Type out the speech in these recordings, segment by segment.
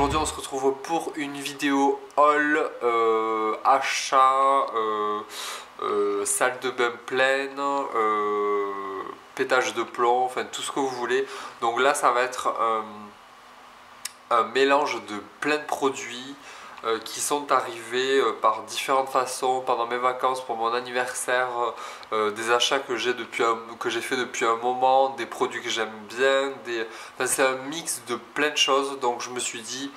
aujourd'hui on se retrouve pour une vidéo haul, achat, salle de bain pleine, pétage de plomb, enfin tout ce que vous voulez. Donc là ça va être un mélange de plein de produits qui sont arrivés par différentes façons pendant mes vacances, pour mon anniversaire, des achats que j'ai fait depuis un moment, des produits que j'aime bien, enfin, c'est un mix de plein de choses. Donc je me suis dit,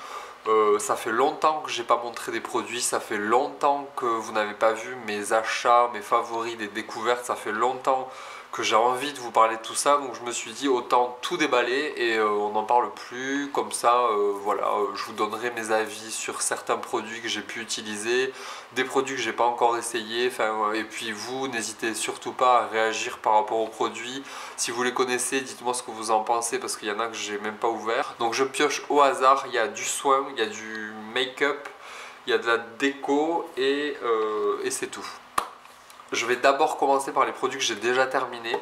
ça fait longtemps que j'ai pas montré des produits, ça fait longtemps que vous n'avez pas vu mes achats, mes favoris, des découvertes, ça fait longtemps que j'ai envie de vous parler de tout ça, donc je me suis dit autant tout déballer et on n'en parle plus, comme ça voilà, je vous donnerai mes avis sur certains produits que j'ai pu utiliser, des produits que j'ai pas encore essayé, et puis vous n'hésitez surtout pas à réagir par rapport aux produits. Si vous les connaissez, dites-moi ce que vous en pensez, parce qu'il y en a que j'ai même pas ouvert. Donc je pioche au hasard, il y a du soin, il y a du make-up, il y a de la déco et c'est tout. Je vais d'abord commencer par les produits que j'ai déjà terminés.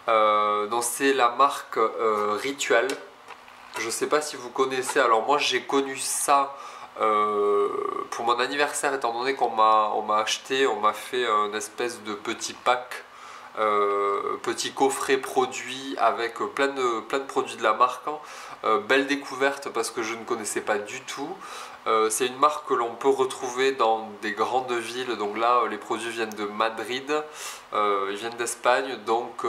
Donc c'est la marque Ritual. Je ne sais pas si vous connaissez. Alors moi j'ai connu ça pour mon anniversaire, étant donné qu'on m'a acheté, on m'a fait un espèce de petit pack, petit coffret produit avec plein de produits de la marque. Belle découverte parce que je ne connaissais pas du tout. C'est une marque que l'on peut retrouver dans des grandes villes. Donc là les produits viennent de Madrid, ils viennent d'Espagne, donc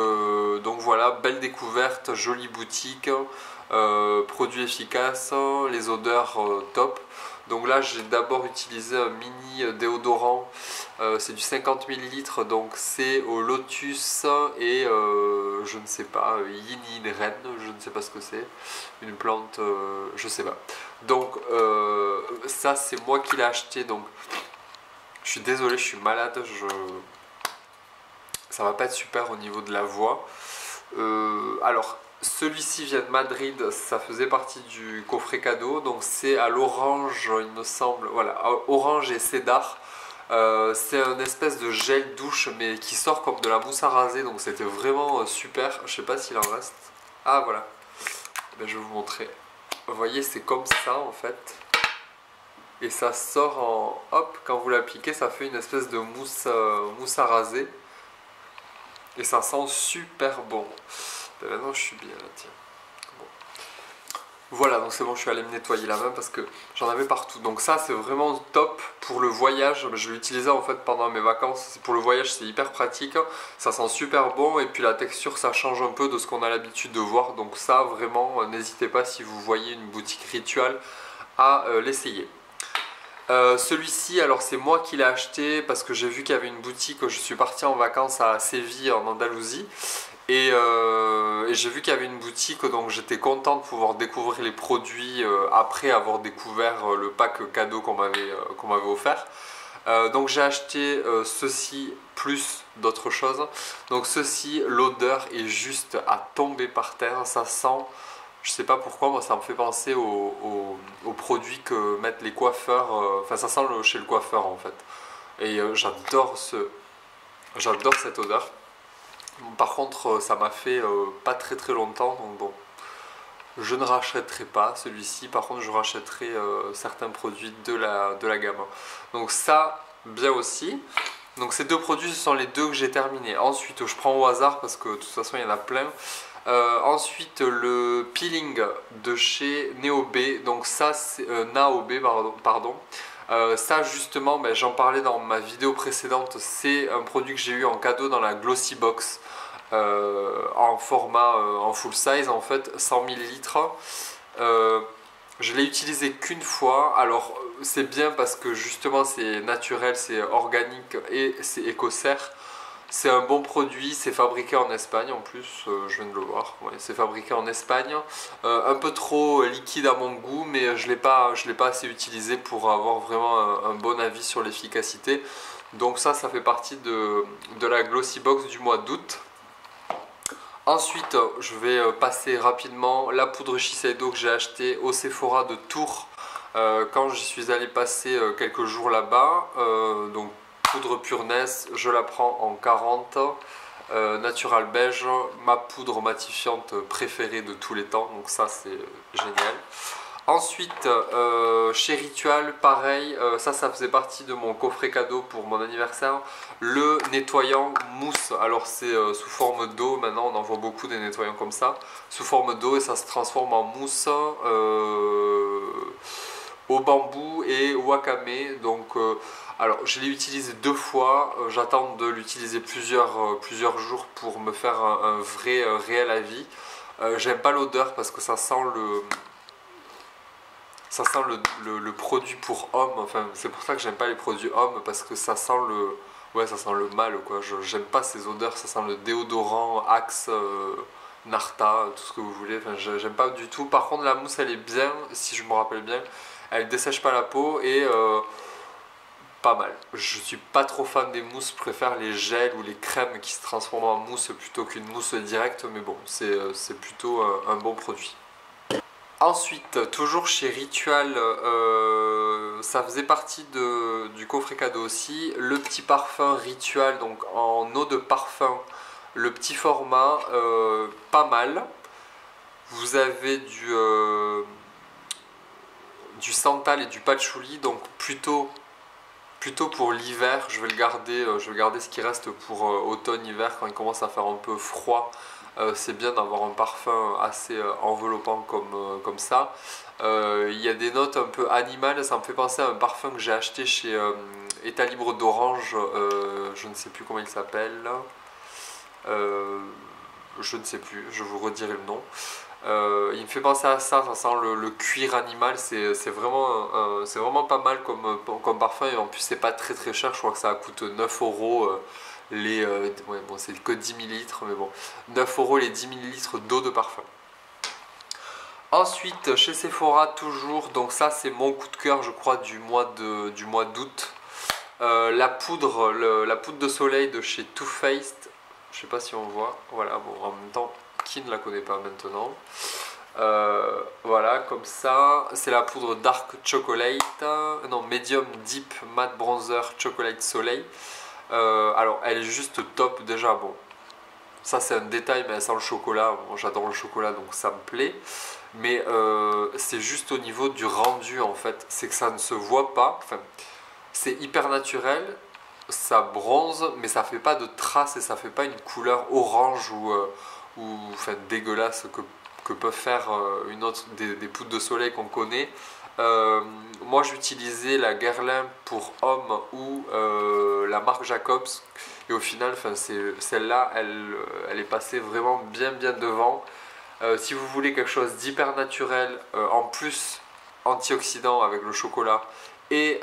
voilà, belle découverte, jolie boutique, produits efficaces, les odeurs top. Donc là j'ai d'abord utilisé un mini déodorant, c'est du 50 ml, donc c'est au lotus et je ne sais pas, yin yin ren, je ne sais pas ce que c'est, une plante, je sais pas. Donc ça c'est moi qui l'ai acheté, donc je suis désolé, je suis malade, ça va pas être super au niveau de la voix. Alors celui-ci vient de Madrid, ça faisait partie du coffret cadeau, donc c'est à l'orange il me semble, voilà, orange et cédar. C'est un espèce de gel douche mais qui sort comme de la mousse à raser, donc c'était vraiment super. Je sais pas s'il en reste. Ah voilà, ben, je vais vous montrer. Vous voyez, c'est comme ça en fait. Et ça sort en... Hop, quand vous l'appliquez, ça fait une espèce de mousse, mousse à raser. Et ça sent super bon. Ben maintenant je suis bien là, tiens. Bon. Voilà, donc c'est bon, je suis allé me nettoyer la main parce que j'en avais partout. Donc ça c'est vraiment top pour le voyage. Je l'ai utilisé en fait pendant mes vacances. Pour le voyage c'est hyper pratique. Ça sent super bon et puis la texture ça change un peu de ce qu'on a l'habitude de voir. Donc ça vraiment, n'hésitez pas si vous voyez une boutique Ritual à l'essayer. Celui-ci, alors c'est moi qui l'ai acheté parce que j'ai vu qu'il y avait une boutique. Je suis parti en vacances à Séville en Andalousie et j'ai vu qu'il y avait une boutique, donc j'étais content de pouvoir découvrir les produits après avoir découvert le pack cadeau qu'on m'avait offert. Donc j'ai acheté ceci plus d'autres choses. Donc ceci, l'odeur est juste à tomber par terre, ça sent... Je sais pas pourquoi, moi ça me fait penser aux produits que mettent les coiffeurs, enfin ça sent chez le coiffeur en fait. Et j'adore cette odeur. Par contre ça m'a fait pas très longtemps, donc bon. Je ne rachèterai pas celui-ci, par contre je rachèterai certains produits de la gamme. Donc ça, bien aussi. Donc ces deux produits, ce sont les deux que j'ai terminés. Ensuite je prends au hasard parce que de toute façon il y en a plein. Ensuite le peeling de chez NeoB, donc ça c'est NaoB pardon. Ça justement, ben, j'en parlais dans ma vidéo précédente, c'est un produit que j'ai eu en cadeau dans la Glossy Box en format en full size en fait, 100 ml. Je l'ai utilisé qu'une fois, alors c'est bien parce que justement c'est naturel, c'est organique et c'est écocère. C'est un bon produit, c'est fabriqué en Espagne en plus, je viens de le voir, ouais, c'est fabriqué en Espagne. Un peu trop liquide à mon goût, mais je l'ai pas assez utilisé pour avoir vraiment un bon avis sur l'efficacité. Donc ça fait partie de la Glossy Box du mois d'août. Ensuite, je vais passer rapidement la poudre Shiseido que j'ai achetée au Sephora de Tours quand j'y suis allé passer quelques jours là-bas. Donc poudre Pureness, je la prends en 40, Natural Beige, ma poudre matifiante préférée de tous les temps, donc ça c'est génial. Ensuite, chez Ritual, pareil, ça faisait partie de mon coffret cadeau pour mon anniversaire, le nettoyant mousse. Alors c'est sous forme d'eau, maintenant on en voit beaucoup des nettoyants comme ça, sous forme d'eau et ça se transforme en mousse au bambou et au wakame. Donc, alors je l'ai utilisé 2 fois, j'attends de l'utiliser plusieurs jours pour me faire un vrai réel avis. J'aime pas l'odeur parce que ça sent le produit pour homme. Enfin, c'est pour ça que j'aime pas les produits hommes, parce que ça sent ça sent le mal, quoi. J'aime pas ces odeurs, ça sent le déodorant, Axe, Narta, tout ce que vous voulez. Enfin, j'aime pas du tout. Par contre, la mousse, elle est bien, si je me rappelle bien. Elle dessèche pas la peau et pas mal. Je suis pas trop fan des mousses, je préfère les gels ou les crèmes qui se transforment en mousse plutôt qu'une mousse directe, mais bon, c'est plutôt un bon produit. Ensuite, toujours chez Ritual, ça faisait partie du coffret cadeau aussi, le petit parfum Ritual, donc en eau de parfum, le petit format, pas mal. Vous avez du santal et du patchouli, donc plutôt pour l'hiver. Je vais garder ce qui reste pour automne-hiver, quand il commence à faire un peu froid. C'est bien d'avoir un parfum assez enveloppant comme ça. Il y a des notes un peu animales, ça me fait penser à un parfum que j'ai acheté chez État Libre d'Orange, je ne sais plus comment il s'appelle, je ne sais plus, je vous redirai le nom. Il me fait penser à ça, ça sent le cuir animal, c'est vraiment pas mal comme parfum, et en plus c'est pas très très cher, je crois que ça coûte 9 euros. Ouais, bon, c'est que 10 millilitres, mais bon, 9 euros les 10 millilitres d'eau de parfum. Ensuite, chez Sephora, toujours, donc ça c'est mon coup de cœur, je crois, du mois d'août. La poudre de soleil de chez Too Faced, je sais pas si on voit, voilà, bon, en même temps, qui ne la connaît pas maintenant. Voilà, comme ça, c'est la poudre Dark Chocolate, non, Medium Deep Matte Bronzer Chocolate Soleil. Alors elle est juste top déjà, bon ça c'est un détail, mais elle sent le chocolat, bon, j'adore le chocolat donc ça me plaît, mais c'est juste au niveau du rendu en fait, c'est que ça ne se voit pas, enfin, c'est hyper naturel, ça bronze mais ça fait pas de traces et ça fait pas une couleur orange ou enfin, dégueulasse que peuvent faire des poudres de soleil qu'on connaît. Moi j'utilisais la Guerlain pour homme ou la marque Jacobs, et au final celle-là elle est passée vraiment bien devant. Si vous voulez quelque chose d'hyper naturel, en plus antioxydant avec le chocolat, et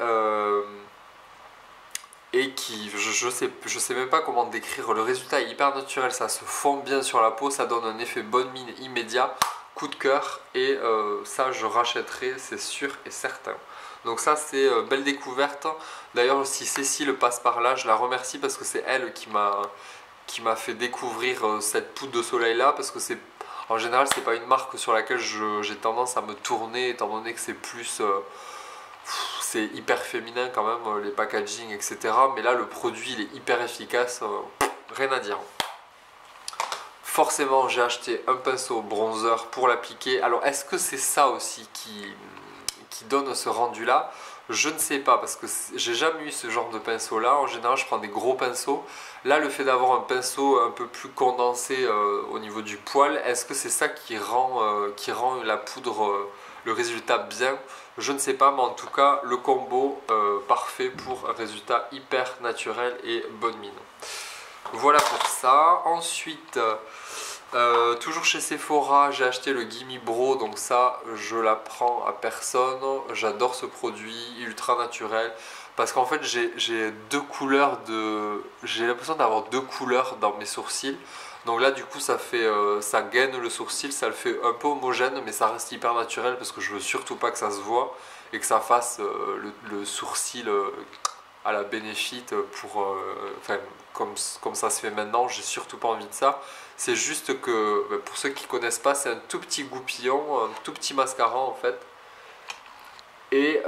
qui, je sais même pas comment décrire, le résultat est hyper naturel, ça se fond bien sur la peau, ça donne un effet bonne mine immédiat, coup de cœur, et ça je rachèterai, c'est sûr et certain. Donc ça c'est belle découverte. D'ailleurs si Cécile passe par là, je la remercie parce que c'est elle qui m'a fait découvrir cette poudre de soleil là, parce que en général c'est pas une marque sur laquelle j'ai tendance à me tourner, étant donné que c'est plus c'est hyper féminin quand même, les packaging, etc. Mais là, le produit, il est hyper efficace, rien à dire. Forcément, j'ai acheté un pinceau bronzer pour l'appliquer. Alors, est-ce que c'est ça aussi qui donne ce rendu-là? Je ne sais pas, parce que j'ai jamais eu ce genre de pinceau-là. En général, je prends des gros pinceaux. Là, le fait d'avoir un pinceau un peu plus condensé au niveau du poil, est-ce que c'est ça qui rend la poudre, le résultat bien? Je ne sais pas, mais en tout cas, le combo parfait pour un résultat hyper naturel et bonne mine. Voilà pour ça. Ensuite, toujours chez Sephora, j'ai acheté le Gimme Bro, donc ça, je l'apprends à personne. J'adore ce produit, ultra naturel. Parce qu'en fait, j'ai l'impression d'avoir 2 couleurs dans mes sourcils. Donc là, du coup, ça gaine le sourcil, ça le fait un peu homogène, mais ça reste hyper naturel parce que je veux surtout pas que ça se voit et que ça fasse le sourcil à la Benefit enfin, comme ça se fait maintenant. J'ai surtout pas envie de ça. C'est juste que, pour ceux qui connaissent pas, c'est un tout petit goupillon, un tout petit mascara en fait. Et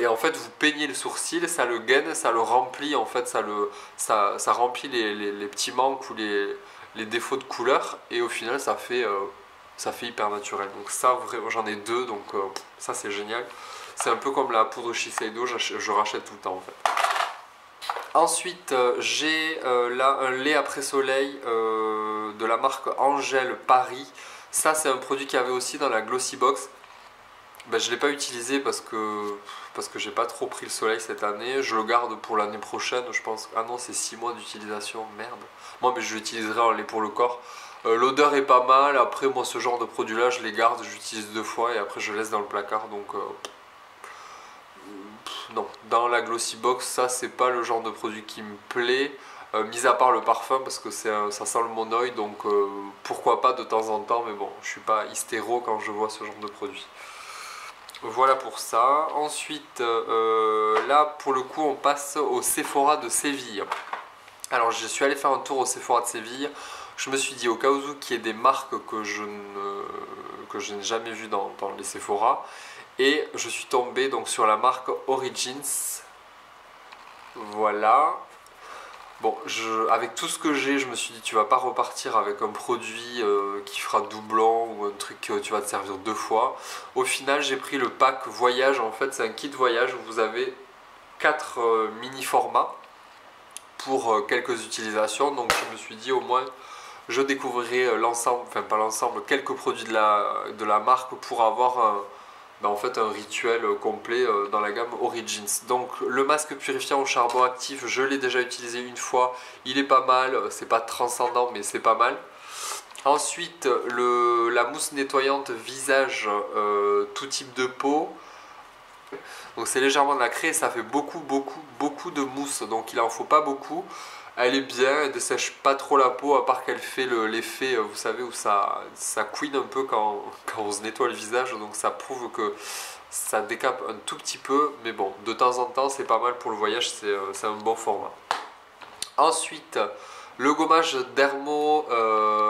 en fait vous peignez le sourcil, ça le gaine, ça le remplit en fait, ça remplit les petits manques ou les défauts de couleur, et au final ça fait ça fait hyper naturel. Donc ça, vraiment, j'en ai deux, donc ça c'est génial. C'est un peu comme la poudre Shiseido, je rachète tout le temps en fait. Ensuite, j'ai là un lait après soleil de la marque Angèle Paris. Ça, c'est un produit qu'il y avait aussi dans la Glossy Box. Ben, je ne l'ai pas utilisé parce que j'ai pas trop pris le soleil cette année. Je le garde pour l'année prochaine, je pense. Ah non, c'est 6 mois d'utilisation, merde. Moi, mais je l'utiliserai en lait pour le corps. L'odeur est pas mal. Après, moi, ce genre de produit-là, je les garde, j'utilise 2 fois et après, je laisse dans le placard. Donc, non. Dans la Glossy Box, ça, c'est pas le genre de produit qui me plaît. Mis à part le parfum, parce que ça sent le monoï. Donc, pourquoi pas de temps en temps. Mais bon, je suis pas hystéro quand je vois ce genre de produit. Voilà pour ça. Ensuite, là, pour le coup, on passe au Sephora de Séville. Alors, je suis allé faire un tour au Sephora de Séville. Je me suis dit, au cas où qu'il y ait des marques que je n'ai jamais vues dans les Sephora. Et je suis tombé donc sur la marque Origins. Voilà. Bon, avec tout ce que j'ai, je me suis dit, tu vas pas repartir avec un produit qui fera doublon ou un truc que tu vas te servir 2 fois. Au final, j'ai pris le pack voyage. En fait, c'est un kit voyage où vous avez 4 mini formats pour quelques utilisations. Donc, je me suis dit, au moins, je découvrirai l'ensemble, enfin pas l'ensemble, quelques produits de la marque pour avoir en fait un rituel complet dans la gamme Origins. Donc le masque purifiant au charbon actif, je l'ai déjà utilisé une fois, il est pas mal, c'est pas transcendant mais c'est pas mal. Ensuite la mousse nettoyante visage tout type de peau. Donc c'est légèrement nacré, ça fait beaucoup de mousse, donc il en faut pas beaucoup. Elle est bien, elle ne dessèche pas trop la peau, à part qu'elle fait l'effet, vous savez, où ça couine un peu quand on se nettoie le visage. Donc ça prouve que ça décape un tout petit peu. Mais bon, de temps en temps, c'est pas mal pour le voyage, c'est un bon format. Ensuite, le gommage dermo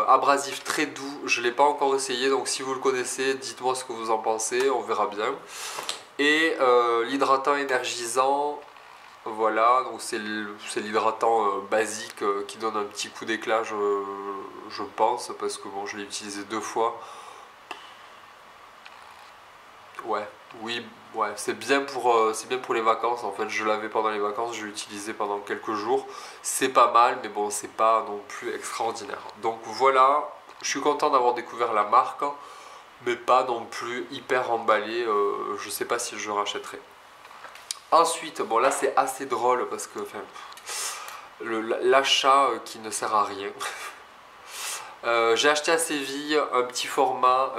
abrasif très doux. Je ne l'ai pas encore essayé, donc si vous le connaissez, dites-moi ce que vous en pensez, on verra bien. Et l'hydratant énergisant. Voilà, donc c'est l'hydratant basique qui donne un petit coup d'éclat, je pense, parce que bon, je l'ai utilisé 2 fois. Ouais, oui, ouais, c'est bien pour les vacances en fait. Je l'avais pendant les vacances, je l'ai utilisé pendant quelques jours. C'est pas mal, mais bon, c'est pas non plus extraordinaire. Donc voilà, je suis content d'avoir découvert la marque, mais pas non plus hyper emballé. Je sais pas si je rachèterai. Ensuite, bon là c'est assez drôle parce que l'achat qui ne sert à rien. J'ai acheté à Séville un petit format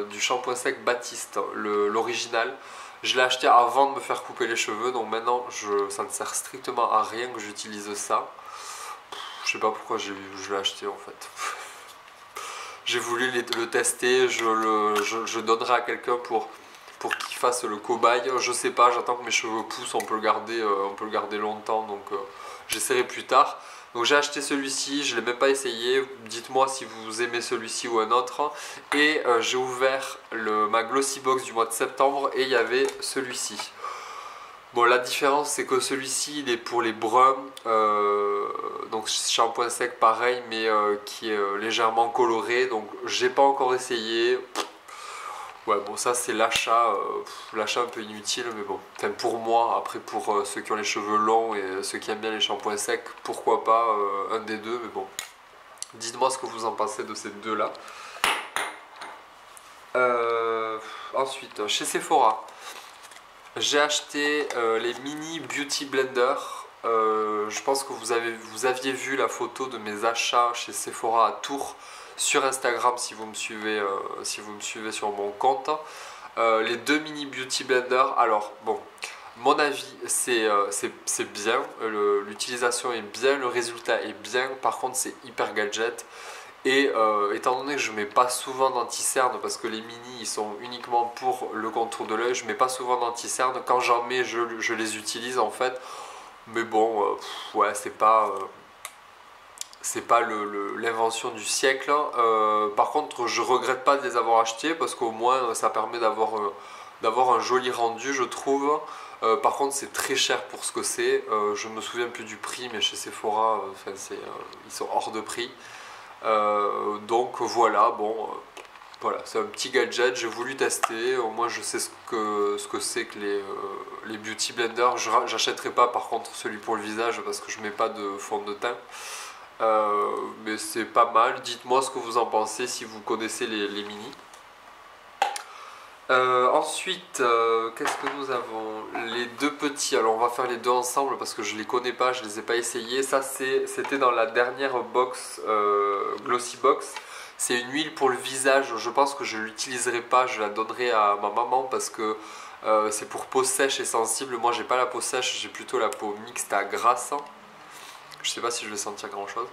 du shampoing sec Baptiste, l'original. Je l'ai acheté avant de me faire couper les cheveux, donc maintenant ça ne sert strictement à rien que j'utilise ça. Je sais pas pourquoi je l'ai acheté en fait. J'ai voulu le tester, je donnerai à quelqu'un pour qu'il fasse le cobaye. Je sais pas, j'attends que mes cheveux poussent, on peut le garder longtemps, donc j'essaierai plus tard. Donc j'ai acheté celui-ci, je ne l'ai même pas essayé, dites-moi si vous aimez celui-ci ou un autre. Et j'ai ouvert ma Glossy Box du mois de septembre et il y avait celui-ci. Bon, la différence c'est que celui-ci il est pour les bruns, donc shampoing sec pareil, mais qui est légèrement coloré, donc j'ai pas encore essayé. Ouais, bon, ça c'est l'achat un peu inutile, mais bon, enfin, pour moi, après pour ceux qui ont les cheveux longs et ceux qui aiment bien les shampoings secs, pourquoi pas un des deux, mais bon, dites-moi ce que vous en pensez de ces deux-là. Ensuite, chez Sephora, j'ai acheté les mini beauty blender. Je pense que vous aviez vu la photo de mes achats chez Sephora à Tours sur Instagram si vous me suivez sur mon compte. Les 2 mini beauty blender, alors bon, mon avis c'est bien, l'utilisation est bien, le résultat est bien, par contre c'est hyper gadget. Et étant donné que je mets pas souvent d'anti-cerne, parce que les mini ils sont uniquement pour le contour de l'œil, je mets pas souvent d'anti-cerne, quand j'en mets je les utilise en fait. Mais bon, ouais, c'est pas l'invention du siècle. Par contre, je regrette pas de les avoir achetés parce qu'au moins ça permet d'avoir un joli rendu, je trouve. Par contre, c'est très cher pour ce que c'est. Je me souviens plus du prix, mais chez Sephora, ils sont hors de prix. Donc voilà, bon, Voilà, c'est un petit gadget, j'ai voulu tester, au moins je sais ce que c'est que les beauty blenders. J'achèterai pas par contre celui pour le visage parce que je mets pas de fond de teint. Mais c'est pas mal, dites-moi ce que vous en pensez si vous connaissez les mini. Ensuite, qu'est-ce que nous avons? Les deux petits, alors on va faire les deux ensemble parce que je les connais pas, je les ai pas essayés. Ça c'était dans la dernière box, Glossy Box. C'est une huile pour le visage, je pense que je l'utiliserai pas, je la donnerai à ma maman parce que c'est pour peau sèche et sensible. Moi j'ai pas la peau sèche, j'ai plutôt la peau mixte à grasse. Je sais pas si je vais sentir grand chose.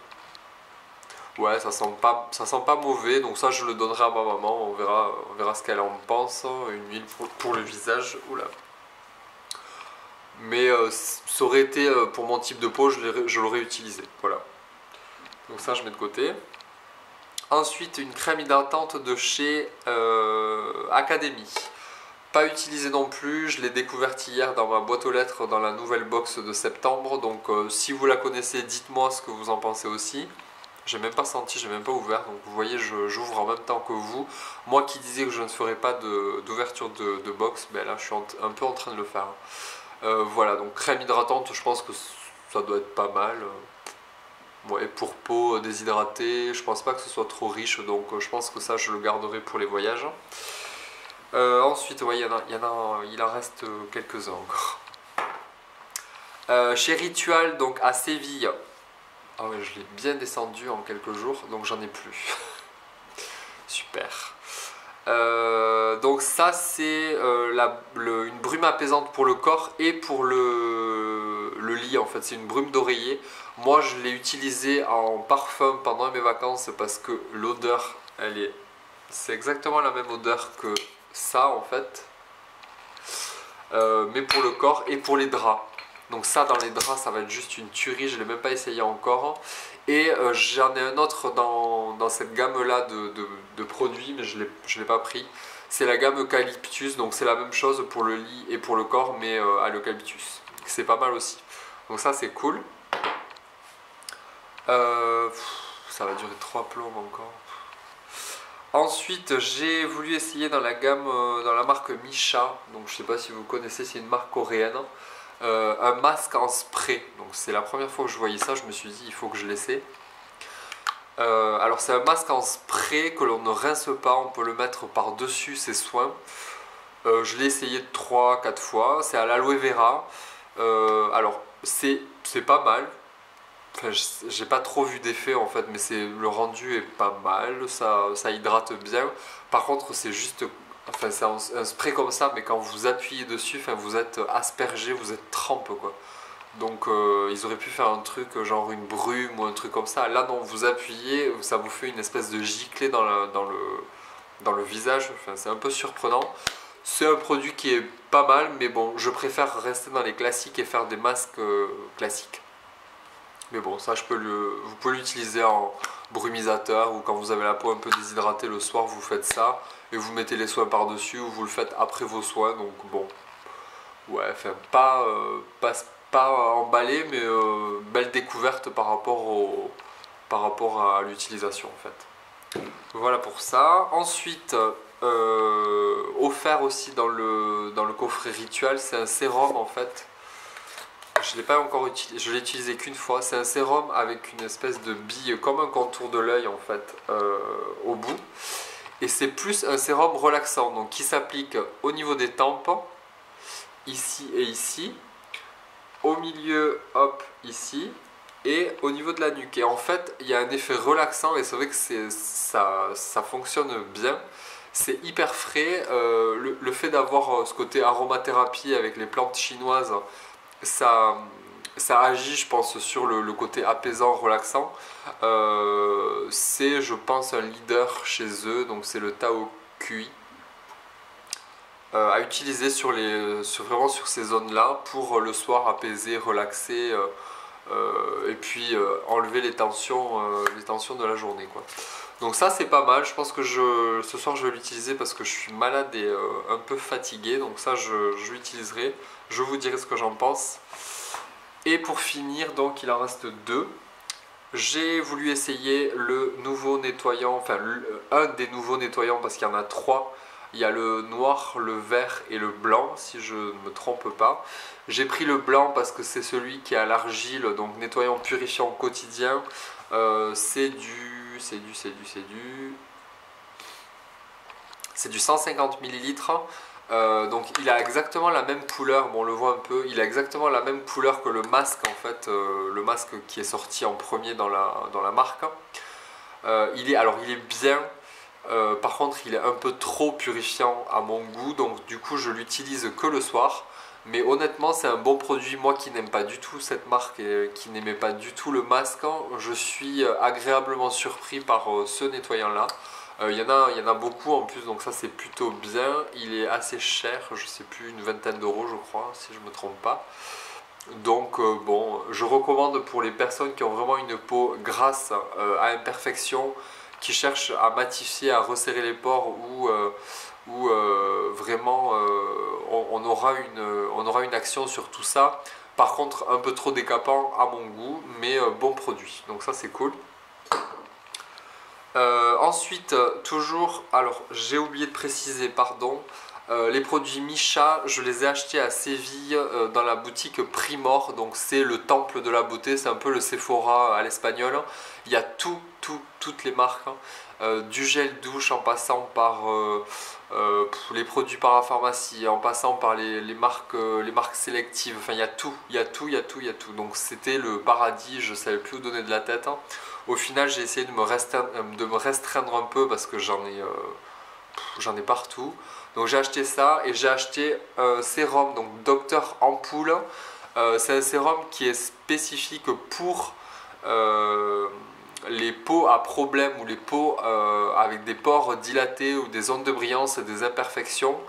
Ouais, ça sent pas mauvais, donc ça je le donnerai à ma maman, on verra ce qu'elle en pense. Une huile pour le visage, oula. Mais ça aurait été pour mon type de peau, je l'aurais utilisé, voilà. Donc ça je mets de côté. Ensuite, une crème hydratante de chez Academy. Pas utilisée non plus, je l'ai découverte hier dans ma boîte aux lettres dans la nouvelle box de septembre. Donc si vous la connaissez, dites-moi ce que vous en pensez aussi. J'ai même pas senti, j'ai même pas ouvert. Donc vous voyez, j'ouvre en même temps que vous. Moi qui disais que je ne ferais pas d'ouverture de box, ben là je suis un peu en train de le faire. Voilà, donc crème hydratante, je pense que ça doit être pas mal. Ouais, pour peau déshydratée, je pense pas que ce soit trop riche, donc je pense que ça je le garderai pour les voyages. Ensuite, ouais, il en reste quelques-uns encore. Chez Ritual, donc à Séville. Ah ouais, je l'ai bien descendu en quelques jours, donc j'en ai plus. Super. Donc ça c'est une brume apaisante pour le corps et pour le lit en fait, c'est une brume d'oreiller. Moi je l'ai utilisée en parfum pendant mes vacances parce que l'odeur c'est exactement la même odeur que ça en fait, mais pour le corps et pour les draps. Donc ça dans les draps ça va être juste une tuerie, je ne l'ai même pas essayé encore. Et j'en ai un autre dans cette gamme là de produits, mais je ne l'ai pas pris. C'est la gamme Eucalyptus, donc c'est la même chose pour le lit et pour le corps, mais à l'eucalyptus. C'est pas mal aussi. Donc ça c'est cool. Ça va durer 3 plombes encore. Ensuite j'ai voulu essayer dans la gamme, dans la marque Misha. Donc je sais pas si vous connaissez, c'est une marque coréenne. Un masque en spray, donc c'est la première fois que je voyais ça, je me suis dit il faut que je l'essaie. Alors c'est un masque en spray que l'on ne rince pas, on peut le mettre par dessus ses soins. Je l'ai essayé 3-4 fois, c'est à l'aloe vera. Alors c'est pas mal, enfin, j'ai pas trop vu d'effet en fait, mais le rendu est pas mal, ça hydrate bien. Par contre c'est juste, enfin c'est un spray comme ça, mais quand vous appuyez dessus, enfin, vous êtes aspergé, vous êtes trempe quoi. Donc ils auraient pu faire un truc genre une brume ou un truc comme ça. Là non, vous appuyez, ça vous fait une espèce de giclée dans le visage, enfin, c'est un peu surprenant. C'est un produit qui est pas mal, mais bon, je préfère rester dans les classiques et faire des masques classiques. Mais bon, ça vous pouvez l'utiliser en brumisateur ou quand vous avez la peau un peu déshydratée le soir, vous faites ça et vous mettez les soins par-dessus ou vous le faites après vos soins. Donc bon, ouais, enfin pas emballé, mais belle découverte par rapport à l'utilisation en fait. Voilà pour ça. Ensuite, offert aussi dans le coffret Ritual, c'est un sérum en fait. Je ne l'ai pas encore utilisé, je l'ai utilisé qu'une fois. C'est un sérum avec une espèce de bille, comme un contour de l'œil en fait, au bout. Et c'est plus un sérum relaxant, donc qui s'applique au niveau des tempes, ici et ici, au milieu, hop, ici, et au niveau de la nuque. Et en fait, il y a un effet relaxant et c'est vrai que ça fonctionne bien. C'est hyper frais. Le fait d'avoir ce côté aromathérapie avec les plantes chinoises, ça agit, je pense, sur le côté apaisant, relaxant. C'est, je pense, un leader chez eux, donc c'est le Tao QI. À utiliser vraiment sur ces zones-là pour le soir apaiser, relaxer et puis enlever les tensions de la journée, quoi. Donc ça c'est pas mal, je pense que ce soir je vais l'utiliser parce que je suis malade et un peu fatigué, donc ça je l'utiliserai, je vous dirai ce que j'en pense. Et pour finir, donc il en reste deux. J'ai voulu essayer le nouveau nettoyant, enfin un des nouveaux nettoyants parce qu'il y en a trois. Il y a le noir, le vert et le blanc si je ne me trompe pas. J'ai pris le blanc parce que c'est celui qui est à l'argile, donc nettoyant purifiant quotidien. C'est du 150 millilitres. Donc il a exactement la même couleur, bon on le voit un peu, il a exactement la même couleur que le masque en fait, le masque qui est sorti en premier dans la marque. Alors il est bien, par contre il est un peu trop purifiant à mon goût, donc du coup je l'utilise que le soir. Mais honnêtement c'est un bon produit, moi qui n'aime pas du tout cette marque et qui n'aimait pas du tout le masque, je suis agréablement surpris par ce nettoyant là. Il y en a beaucoup en plus, donc ça c'est plutôt bien. Il est assez cher, je sais plus, une vingtaine d'euros je crois, si je ne me trompe pas. Donc bon, je recommande pour les personnes qui ont vraiment une peau grasse, à imperfection, qui cherchent à matifier, à resserrer les pores ou vraiment on aura une action sur tout ça. Par contre, un peu trop décapant à mon goût, mais bon produit. Donc ça c'est cool. Ensuite, toujours, alors j'ai oublié de préciser, pardon, les produits Michat, je les ai achetés à Séville dans la boutique Primor, donc c'est le temple de la beauté, c'est un peu le Sephora à l'espagnol. Il y a toutes les marques, du gel douche en passant par les produits parapharmacie, en passant par les marques sélectives, enfin il y a tout, il y a tout, il y a tout, il y a tout. Donc c'était le paradis, je ne savais plus où donner de la tête. Au final, j'ai essayé de me restreindre un peu parce que j'en ai partout. Donc j'ai acheté ça et j'ai acheté un sérum, donc Docteur Ampoule. C'est un sérum qui est spécifique pour les peaux à problème ou les peaux avec des pores dilatés ou des zones de brillance et des imperfections.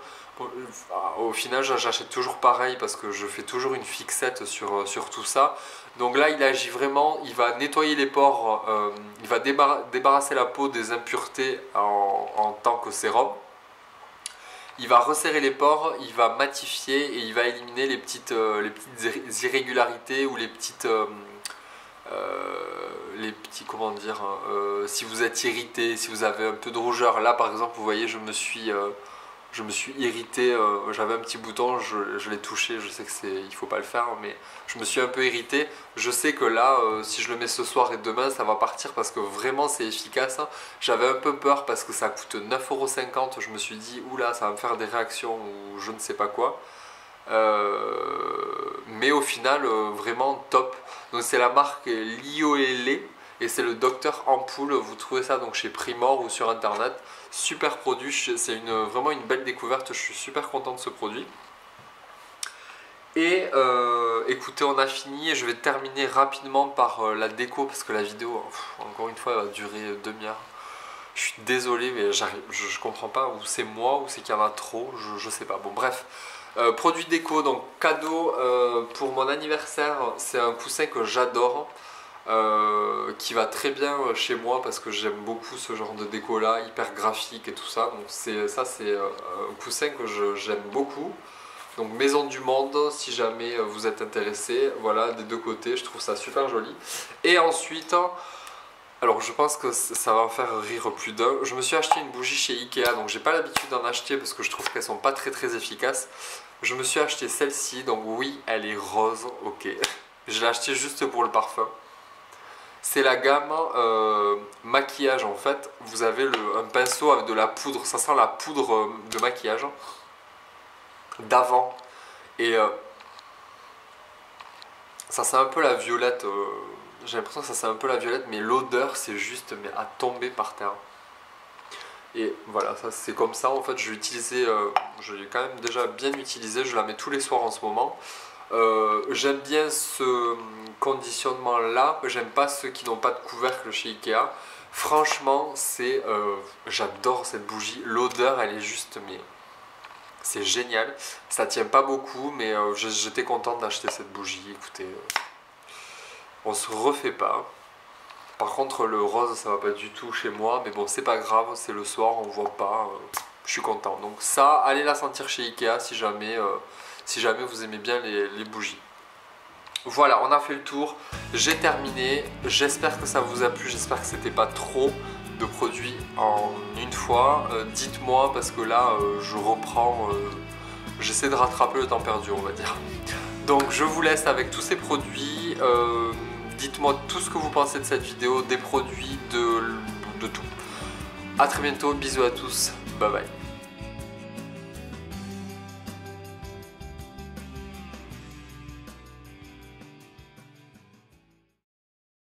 Au final, j'achète toujours pareil parce que je fais toujours une fixette sur tout ça. Donc là, il agit vraiment, il va nettoyer les pores, il va débarrasser la peau des impuretés en tant que sérum. Il va resserrer les pores, il va matifier et il va éliminer les petites irrégularités ou les petits, comment dire, si vous êtes irrité, si vous avez un peu de rougeur. Là, par exemple, vous voyez, je me suis irrité, j'avais un petit bouton, je l'ai touché, je sais il faut pas le faire, mais je me suis un peu irrité. Je sais que là, si je le mets ce soir et demain, ça va partir parce que vraiment c'est efficace. J'avais un peu peur parce que ça coûte 9,50 €, je me suis dit, oula, ça va me faire des réactions ou je ne sais pas quoi. Mais au final, vraiment top. Donc c'est la marque Lioele et c'est le Docteur Ampoule. Vous trouvez ça donc chez Primor ou sur internet. Super produit, c'est vraiment une belle découverte. Je suis super content de ce produit. Et écoutez, on a fini et je vais terminer rapidement par la déco parce que la vidéo, encore une fois, elle va durer demi-heure. Je suis désolé, mais je comprends pas, ou c'est moi ou c'est qu'il y en a trop, je sais pas. Bon, bref. Produit déco, donc cadeau pour mon anniversaire, c'est un coussin que j'adore, qui va très bien chez moi parce que j'aime beaucoup ce genre de déco là, hyper graphique et tout ça. Donc c'est un coussin que j'aime beaucoup. Donc Maison du Monde, si jamais vous êtes intéressé, voilà, des deux côtés, je trouve ça super joli. Et ensuite, alors je pense que ça va en faire rire plus d'un. Je me suis acheté une bougie chez Ikea, donc j'ai pas l'habitude d'en acheter parce que je trouve qu'elles sont pas très efficaces. Je me suis acheté celle-ci, donc oui, elle est rose, ok. Je l'ai acheté juste pour le parfum. C'est la gamme maquillage en fait. Vous avez un pinceau avec de la poudre, ça sent la poudre de maquillage d'avant. Et ça sent un peu la violette. J'ai l'impression que ça sent un peu la violette, mais l'odeur c'est juste mais à tomber par terre. Et voilà, ça c'est comme ça en fait. Je l'ai utilisé, je l'ai quand même déjà bien utilisé. Je la mets tous les soirs en ce moment. J'aime bien ce conditionnement là. J'aime pas ceux qui n'ont pas de couvercle chez Ikea. Franchement, j'adore cette bougie. L'odeur, elle est juste mais c'est génial. Ça tient pas beaucoup, mais j'étais content d'acheter cette bougie. Écoutez. On se refait pas. Par contre le rose ça va pas du tout chez moi. Mais bon c'est pas grave, c'est le soir, on voit pas. Je suis content. Donc ça, allez la sentir chez Ikea si jamais vous aimez bien les bougies. Voilà, on a fait le tour, j'ai terminé, j'espère que ça vous a plu, j'espère que c'était pas trop de produits en une fois. Dites-moi parce que là je reprends, j'essaie de rattraper le temps perdu on va dire. Donc je vous laisse avec tous ces produits, dites-moi tout ce que vous pensez de cette vidéo, des produits, de tout. A très bientôt, bisous à tous, bye bye.